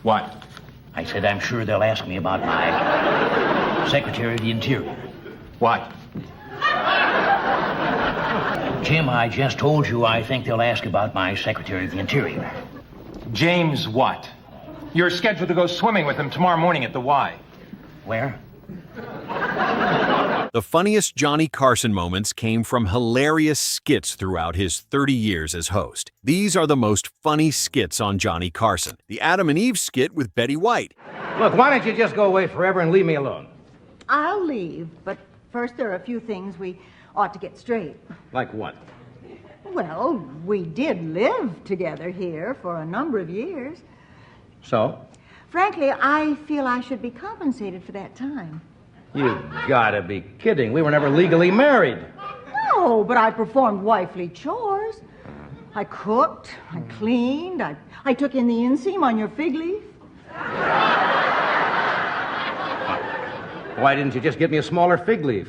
What? I said I'm sure they'll ask me about my Secretary of the Interior. What? Jim, I just told you I think they'll ask about my Secretary of the Interior. James what? You're scheduled to go swimming with him tomorrow morning at the Y. Where? The funniest Johnny Carson moments came from hilarious skits throughout his 30 years as host. These are the most funny skits on Johnny Carson. The Adam and Eve skit with Betty White. Look, why don't you just go away forever and leave me alone? I'll leave, but first there are a few things we ought to get straight. Like what? Well, we did live together here for a number of years. So? Frankly, I feel I should be compensated for that time. You gotta be kidding. We were never legally married. No, but I performed wifely chores. I cooked, I cleaned, I took in the inseam on your fig leaf. Why didn't you just get me a smaller fig leaf?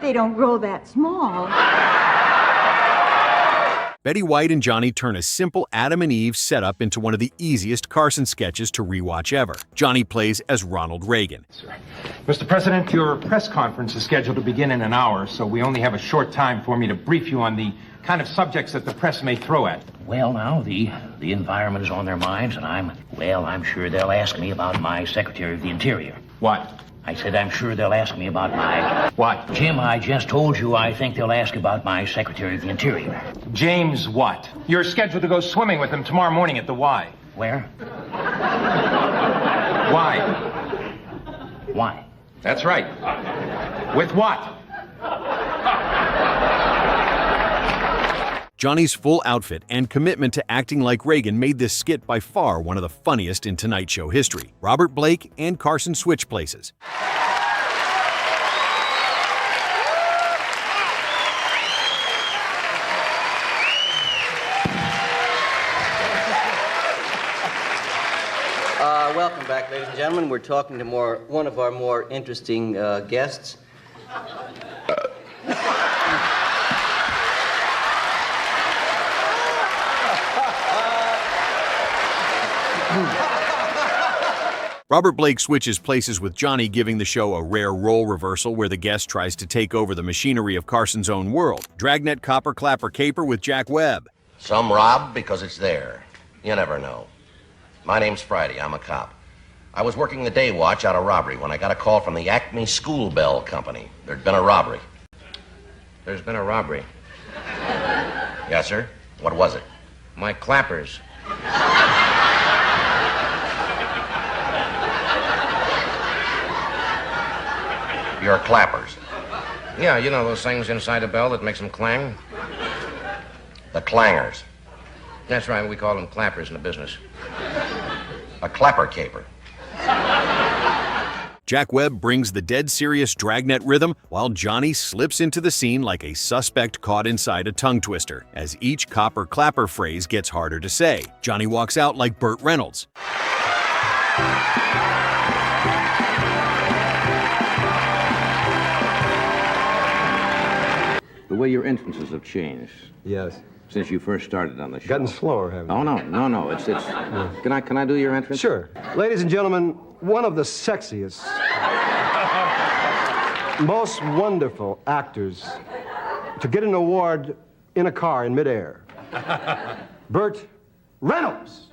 They don't grow that small. Betty White and Johnny turn a simple Adam and Eve setup into one of the easiest Carson sketches to rewatch ever. Johnny plays as Ronald Reagan. Mr. President, your press conference is scheduled to begin in an hour, so we only have a short time for me to brief you on the kind of subjects that the press may throw at. Well, now, the environment is on their minds, and I'm sure they'll ask me about my Secretary of the Interior. What? I said I'm sure they'll ask me about my... What? Jim, I just told you I think they'll ask about my Secretary of the Interior. James what? You're scheduled to go swimming with him tomorrow morning at the Y. Where? Why? Why? That's right. With what? Johnny's full outfit and commitment to acting like Reagan made this skit by far one of the funniest in Tonight Show history. Robert Blake and Carson switch places. Welcome back, ladies and gentlemen. We're talking to one of our more interesting guests. Robert Blake switches places with Johnny, giving the show a rare role reversal where the guest tries to take over the machinery of Carson's own world. Dragnet copper clapper caper with Jack Webb. Some rob because it's there. You never know. My name's Friday. I'm a cop. I was working the day watch out of robbery when I got a call from the Acme School Bell Company. There'd been a robbery. There's been a robbery. Yes, sir? What was it? My clappers. Your clappers. Yeah, you know those things inside the bell that makes them clang? The clangers. That's right, we call them clappers in the business. A clapper caper. Jack Webb brings the dead serious Dragnet rhythm while Johnny slips into the scene like a suspect caught inside a tongue twister. As each copper clapper phrase gets harder to say, Johnny walks out like Burt Reynolds. The way your entrances have changed. Yes. Since you first started on the show. Gotten slower, haven't you? Oh, no. It's yeah. Can I do your entrance? Sure. Ladies and gentlemen, one of the sexiest, most wonderful actors to get an award in a car in midair. Burt Reynolds.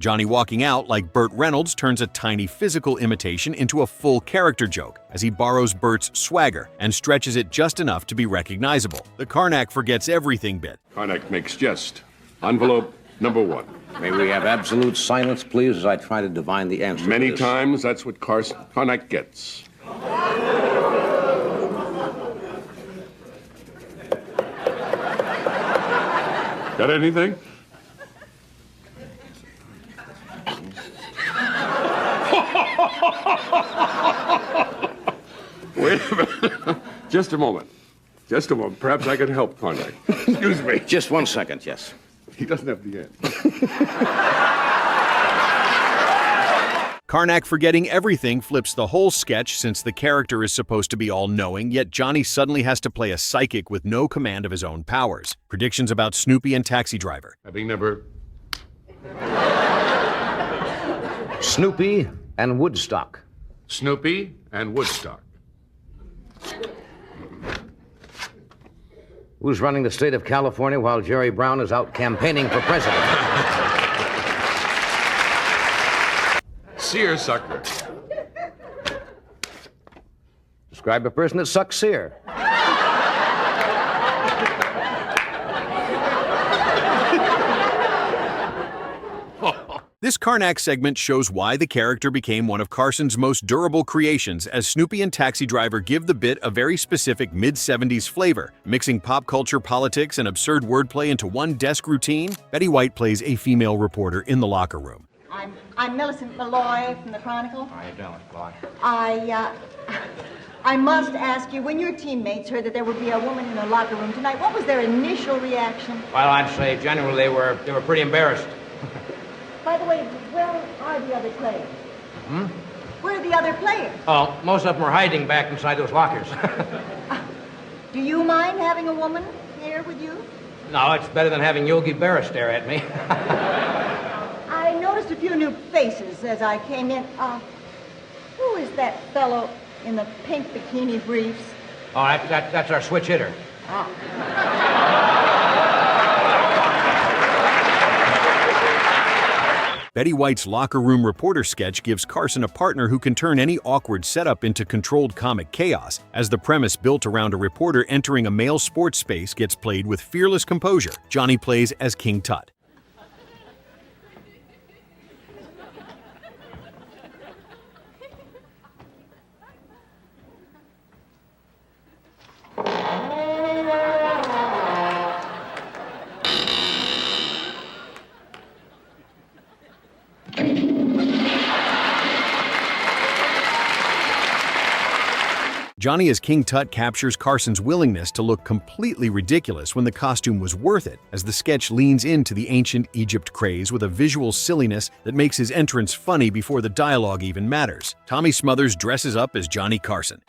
Johnny walking out like Burt Reynolds turns a tiny physical imitation into a full character joke as he borrows Burt's swagger and stretches it just enough to be recognizable. The Karnak forgets everything bit. Karnak makes jest. Envelope number 1. May we have absolute silence, please, as I try to divine the answer. Many times, that's what Karnak gets. Got anything? Wait a minute. Just a moment. Perhaps I can help, Karnak. Excuse me. Just 1 second, yes. He doesn't have the end. Karnak forgetting everything flips the whole sketch since the character is supposed to be all-knowing, yet Johnny suddenly has to play a psychic with no command of his own powers. Predictions about Snoopy and Taxi Driver. Having never... Snoopy and Woodstock. Snoopy and Woodstock. Who's running the state of California while Jerry Brown is out campaigning for president? Seersucker. Describe a person that sucks seer. This Karnak segment shows why the character became one of Carson's most durable creations, as Snoopy and Taxi Driver give the bit a very specific mid-70s flavor. Mixing pop culture, politics, and absurd wordplay into one desk routine, Betty White plays a female reporter in the locker room. I'm Millicent Malloy from the Chronicle. How you doing, Clark? I must ask you, when your teammates heard that there would be a woman in the locker room tonight, what was their initial reaction? Well, I'd say generally they were pretty embarrassed. By the way, where are the other players? Where are the other players? Oh, most of them are hiding back inside those lockers. Do you mind having a woman here with you? No, it's better than having Yogi Berra stare at me. I noticed a few new faces as I came in. Who is that fellow in the pink bikini briefs? Oh, that's our switch hitter. Betty White's locker room reporter sketch gives Carson a partner who can turn any awkward setup into controlled comic chaos, as the premise built around a reporter entering a male sports space gets played with fearless composure. Johnny plays as King Tut. Johnny as King Tut captures Carson's willingness to look completely ridiculous when the costume was worth it, as the sketch leans into the ancient Egypt craze with a visual silliness that makes his entrance funny before the dialogue even matters. Tommy Smothers dresses up as Johnny Carson.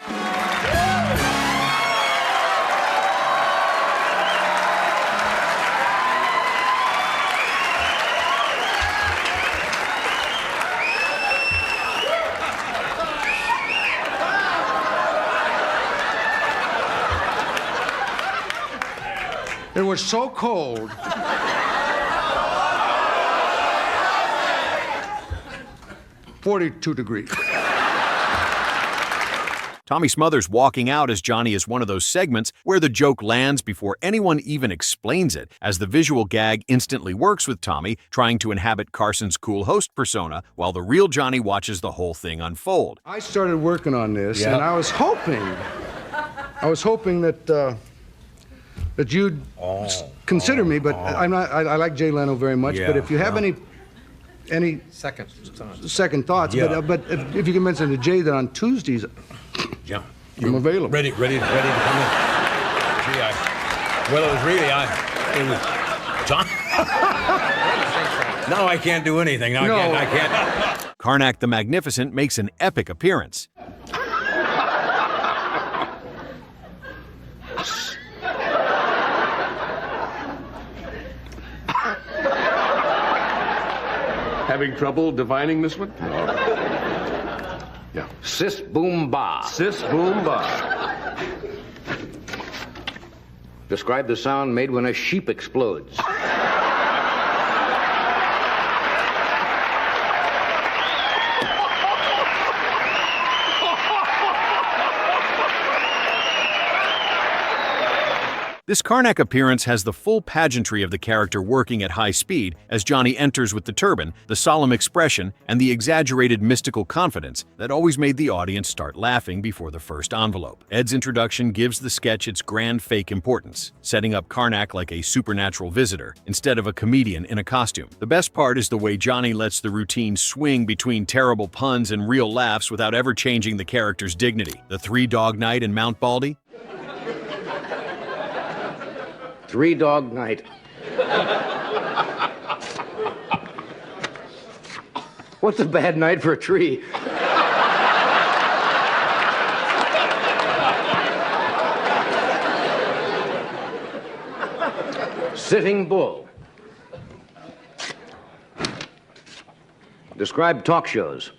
It was so cold. 42 degrees. Tommy Smothers walking out as Johnny is one of those segments where the joke lands before anyone even explains it, as the visual gag instantly works with Tommy trying to inhabit Carson's cool host persona while the real Johnny watches the whole thing unfold. I started working on this, and I was hoping that you'd consider me, but I'm not. I like Jay Leno very much, but if you have any second thoughts, but if you can mention to Jay that on Tuesdays, I'm available. Ready to come in. Gee, it was John. Now I can't do anything. Now I can't. Karnak the Magnificent makes an epic appearance. Having trouble divining this one? Yeah. Sis boom ba. Sis boom ba. Describe the sound made when a sheep explodes. This Karnak appearance has the full pageantry of the character working at high speed as Johnny enters with the turban, the solemn expression, and the exaggerated mystical confidence that always made the audience start laughing before the first envelope. Ed's introduction gives the sketch its grand fake importance, setting up Karnak like a supernatural visitor instead of a comedian in a costume. The best part is the way Johnny lets the routine swing between terrible puns and real laughs without ever changing the character's dignity. The three-dog night in Mount Baldy? Three-dog night. What's a bad night for a tree? Sitting Bull. Describe talk shows.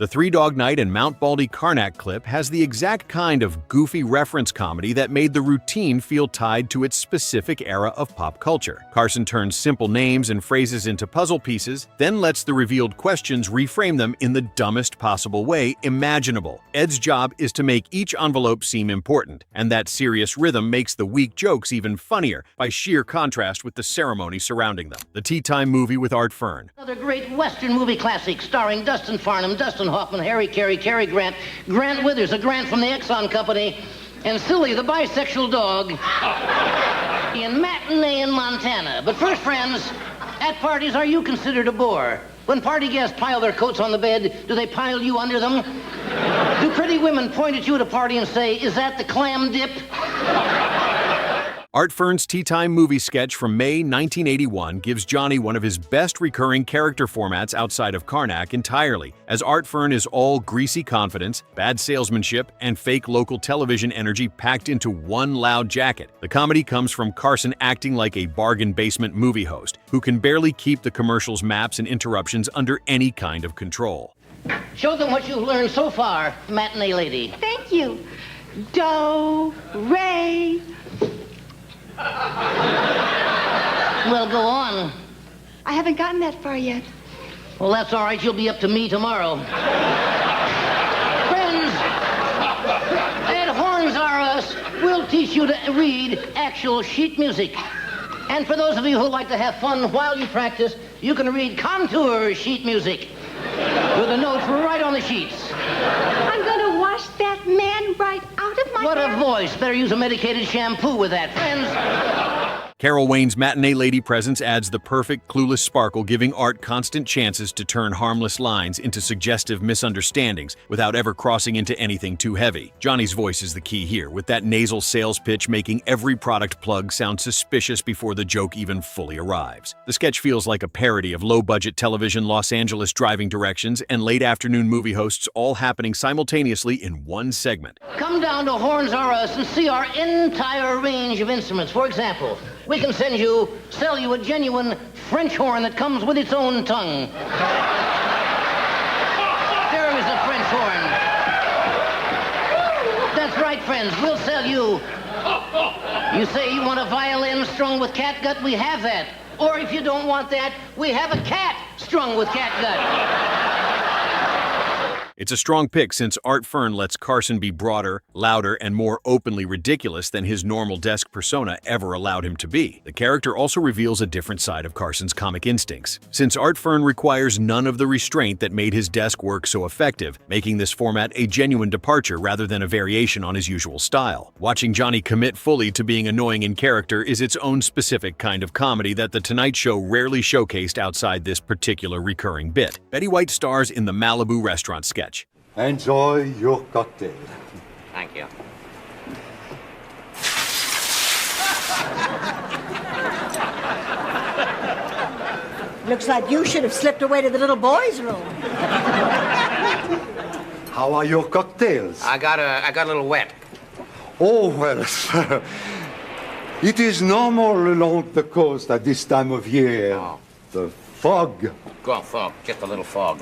The Three Dog Night and Mount Baldy Karnak clip has the exact kind of goofy reference comedy that made the routine feel tied to its specific era of pop culture. Carson turns simple names and phrases into puzzle pieces, then lets the revealed questions reframe them in the dumbest possible way imaginable. Ed's job is to make each envelope seem important, and that serious rhythm makes the weak jokes even funnier by sheer contrast with the ceremony surrounding them. The Tea Time Movie with Art Fern. Another great Western movie classic starring Dustin Farnham, Dustin Hoffman, Harry Carey, Cary Grant, Grant Withers, a Grant from the Exxon Company, and Silly, the bisexual dog, in Matinee in Montana. But first, friends, at parties, are you considered a bore? When party guests pile their coats on the bed, do they pile you under them? Do pretty women point at you at a party and say, "Is that the clam dip?" Art Fern's Tea Time Movie sketch from May 1981 gives Johnny one of his best recurring character formats outside of Karnak entirely, as Art Fern is all greasy confidence, bad salesmanship, and fake local television energy packed into one loud jacket. The comedy comes from Carson acting like a bargain basement movie host, who can barely keep the commercials, maps, and interruptions under any kind of control. Show them what you've learned so far, Matinee lady. Thank you. Do, re. Well, go on. I haven't gotten that far yet. Well, that's all right. You'll be up to me tomorrow. Friends, at Horns R Us, we'll teach you to read actual sheet music. And for those of you who like to have fun while you practice, you can read contour sheet music with the notes right on the sheets. I'm going to wash that man right out of my What hair. a voice. Better use a medicated shampoo with that, friends. Carol Wayne's Matinee Lady presence adds the perfect clueless sparkle, giving Art constant chances to turn harmless lines into suggestive misunderstandings without ever crossing into anything too heavy. Johnny's voice is the key here, with that nasal sales pitch making every product plug sound suspicious before the joke even fully arrives. The sketch feels like a parody of low-budget television, Los Angeles driving directions, and late-afternoon movie hosts all happening simultaneously in one segment. Come down to Horns R Us and see our entire range of instruments. For example, we can sell you a genuine French horn that comes with its own tongue. There is a French horn. That's right, friends. We'll sell you. You say you want a violin strung with catgut? We have that. Or if you don't want that, we have a cat strung with catgut. It's a strong pick since Art Fern lets Carson be broader, louder, and more openly ridiculous than his normal desk persona ever allowed him to be. The character also reveals a different side of Carson's comic instincts, since Art Fern requires none of the restraint that made his desk work so effective, making this format a genuine departure rather than a variation on his usual style. Watching Johnny commit fully to being annoying in character is its own specific kind of comedy that The Tonight Show rarely showcased outside this particular recurring bit. Betty White stars in the Malibu restaurant sketch. Enjoy your cocktail. Thank you. Looks like you should have slipped away to the little boys' room. How are your cocktails? I got a little wet. Oh, well, sir. It is normal along the coast at this time of year. Oh. The fog. Go on, fog. Just a little fog.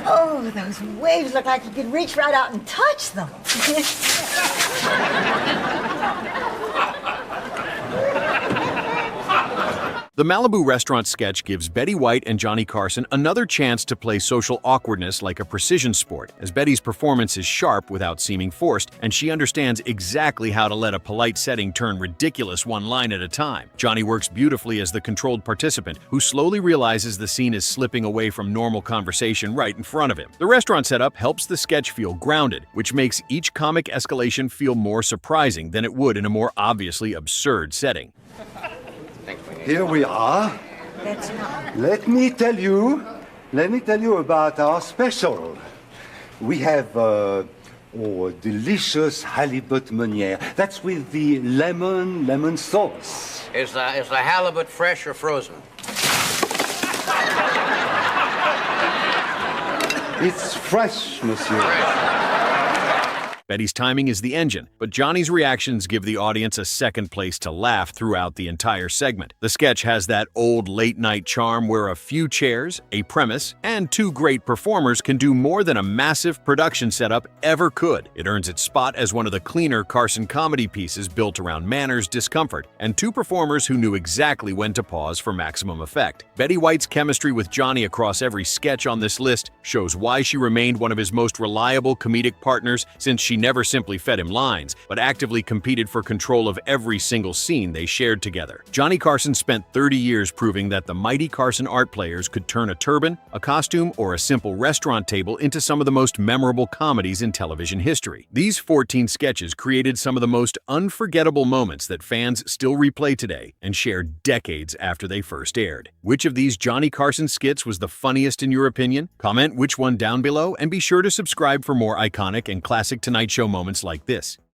Oh, those waves look like you could reach right out and touch them. The Malibu restaurant sketch gives Betty White and Johnny Carson another chance to play social awkwardness like a precision sport, as Betty's performance is sharp without seeming forced, and she understands exactly how to let a polite setting turn ridiculous one line at a time. Johnny works beautifully as the controlled participant, who slowly realizes the scene is slipping away from normal conversation right in front of him. The restaurant setup helps the sketch feel grounded, which makes each comic escalation feel more surprising than it would in a more obviously absurd setting. Here we are. That's not. Let me tell you about our special. We have Oh, a delicious halibut meunière. That's with the lemon sauce. Is the halibut fresh or frozen? It's fresh, monsieur. Betty's timing is the engine, but Johnny's reactions give the audience a second place to laugh throughout the entire segment. The sketch has that old late-night charm where a few chairs, a premise, and two great performers can do more than a massive production setup ever could. It earns its spot as one of the cleaner Carson comedy pieces built around manners, discomfort, and two performers who knew exactly when to pause for maximum effect. Betty White's chemistry with Johnny across every sketch on this list shows why she remained one of his most reliable comedic partners, since she never simply fed him lines, but actively competed for control of every single scene they shared together. Johnny Carson spent 30 years proving that the mighty Carson art players could turn a turban, a costume, or a simple restaurant table into some of the most memorable comedies in television history. These 14 sketches created some of the most unforgettable moments that fans still replay today and share decades after they first aired. Which of these Johnny Carson skits was the funniest in your opinion? Comment which one down below, and be sure to subscribe for more iconic and classic Tonight Show moments like this.